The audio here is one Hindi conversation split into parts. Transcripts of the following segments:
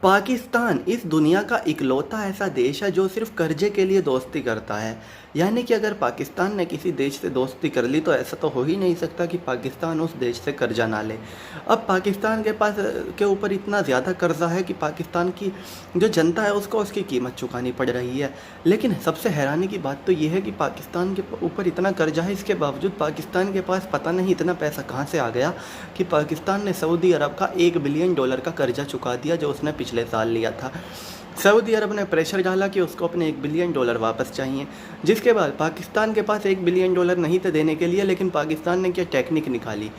पाकिस्तान इस दुनिया का इकलौता ऐसा देश है जो सिर्फ कर्जे के लिए दोस्ती करता है। यानी कि अगर पाकिस्तान ने किसी देश से दोस्ती कर ली तो ऐसा तो हो ही नहीं सकता कि पाकिस्तान उस देश से कर्जा ना ले। अब पाकिस्तान के पास के ऊपर इतना ज़्यादा कर्जा है कि पाकिस्तान की जो जनता है उसको उसकी कीमत चुकानी पड़ रही है। लेकिन सबसे हैरानी की बात तो ये है कि पाकिस्तान के ऊपर इतना कर्जा है, इसके बावजूद पाकिस्तान के पास पता नहीं इतना पैसा कहाँ से आ गया कि पाकिस्तान ने सऊदी अरब का $1 बिलियन का कर्जा चुका दिया जो उसने पिछले साल लिया था। सऊदी अरब ने प्रेशर डाला कि उसको अपने $1 बिलियन वापस चाहिए, जिसके बाद पाकिस्तान के पास $1 बिलियन नहीं थे देने के लिए। लेकिन पाकिस्तान ने क्या टेक्निक निकाली,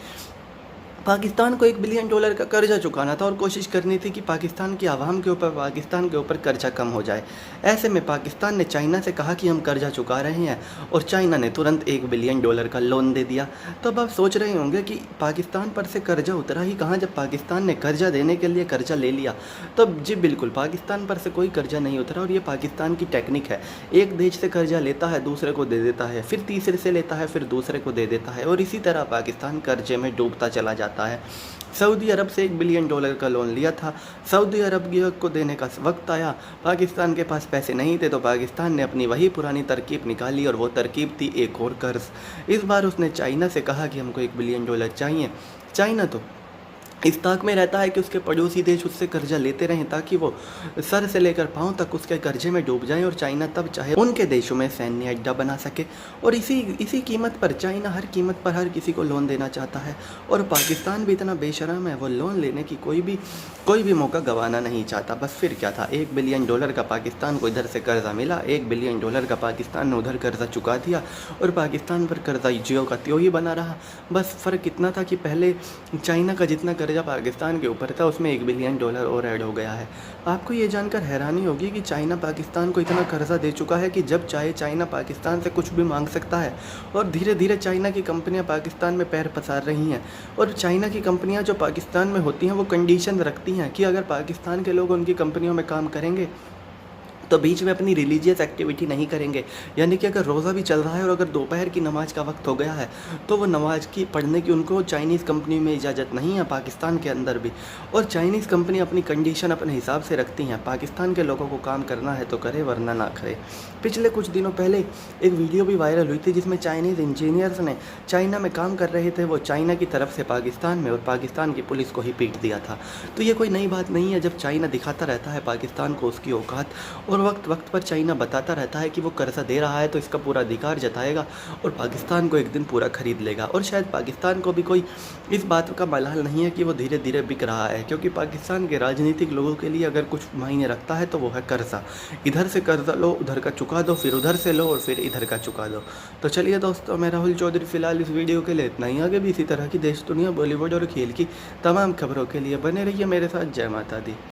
पाकिस्तान को $1 बिलियन का कर्जा चुकाना था और कोशिश करनी थी कि पाकिस्तान की आवाम के ऊपर, पाकिस्तान के ऊपर कर्जा कम हो जाए। ऐसे में पाकिस्तान ने चाइना से कहा कि हम कर्जा चुका रहे हैं और चाइना ने तुरंत $1 बिलियन का लोन दे दिया। तो अब आप सोच रहे होंगे कि पाकिस्तान पर से कर्जा उतरा ही कहाँ, जब पाकिस्तान ने कर्जा देने के लिए कर्जा ले लिया। तो जी बिल्कुल, पाकिस्तान पर से कोई कर्जा नहीं उतरा और ये पाकिस्तान की टेक्निक है। एक देश से कर्जा लेता है, दूसरे को दे देता है, फिर तीसरे से लेता है, फिर दूसरे को दे देता है और इसी तरह पाकिस्तान कर्जे में डूबता चला जाता है। सऊदी अरब से $1 बिलियन का लोन लिया था, सऊदी अरब को देने का वक्त आया, पाकिस्तान के पास पैसे नहीं थे तो पाकिस्तान ने अपनी वही पुरानी तरकीब निकाली और वो तरकीब थी एक और कर्ज। इस बार उसने चाइना से कहा कि हमको $1 बिलियन चाहिए। चाइना तो इस ताक में रहता है कि उसके पड़ोसी देश उससे कर्जा लेते रहें ताकि वो सर से लेकर पाँव तक उसके कर्जे में डूब जाएं और चाइना तब चाहे उनके देशों में सैन्य अड्डा बना सके। और इसी कीमत पर चाइना हर कीमत पर हर किसी को लोन देना चाहता है और पाकिस्तान भी इतना बेशरम है, वो लोन लेने की कोई भी मौका गंवाना नहीं चाहता। बस फिर क्या था, $1 बिलियन का पाकिस्तान को इधर से कर्जा मिला, $1 बिलियन का पाकिस्तान ने उधर कर्जा चुका दिया और पाकिस्तान पर कर्जा ज्यों का त्यों ही बना रहा। बस फ़र्क इतना था कि पहले चाइना का जितना कर्जा पाकिस्तान के ऊपर था उसमें $1 बिलियन और ऐड हो गया है। आपको ये जानकर हैरानी होगी कि चाइना पाकिस्तान को इतना कर्जा दे चुका है कि जब चाहे चाइना पाकिस्तान से कुछ भी मांग सकता है और धीरे धीरे चाइना की कंपनियां पाकिस्तान में पैर पसार रही हैं। और चाइना की कंपनियां जो पाकिस्तान में होती हैं वो कंडीशन रखती हैं कि अगर पाकिस्तान के लोग उनकी कंपनियों में काम करेंगे तो बीच में अपनी रिलीजियस एक्टिविटी नहीं करेंगे। यानी कि अगर रोज़ा भी चल रहा है और अगर दोपहर की नमाज का वक्त हो गया है तो वो नमाज की पढ़ने की उनको चाइनीज़ कंपनी में इजाज़त नहीं है, पाकिस्तान के अंदर भी। और चाइनीज़ कंपनी अपनी कंडीशन अपने हिसाब से रखती हैं, पाकिस्तान के लोगों को काम करना है तो करे वरना ना करे। पिछले कुछ दिनों पहले एक वीडियो भी वायरल हुई थी जिसमें चाइनीज़ इंजीनियर्स ने चाइना में काम कर रहे थे, वो चाइना की तरफ से पाकिस्तान में और पाकिस्तान की पुलिस को ही पीट दिया था। तो ये कोई नई बात नहीं है जब चाइना दिखाता रहता है पाकिस्तान को उसकी औकात और वक्त पर चाइना बताता रहता है कि वो कर्जा दे रहा है तो इसका पूरा अधिकार जताएगा और पाकिस्तान को एक दिन पूरा खरीद लेगा। और शायद पाकिस्तान को भी कोई इस बात का मलाल नहीं है कि वो धीरे धीरे बिक रहा है, क्योंकि पाकिस्तान के राजनीतिक लोगों के लिए अगर कुछ मायने रखता है तो वो है कर्जा। इधर से कर्जा लो, उधर का चुका दो, फिर उधर से लो और फिर इधर का चुका दो। तो चलिए दोस्तों, मैं राहुल चौधरी फ़िलहाल इस वीडियो के लिए इतना ही। आगे भी इसी तरह की देश दुनिया, बॉलीवुड और खेल की तमाम खबरों के लिए बने रहिए मेरे साथ। जय माता दी।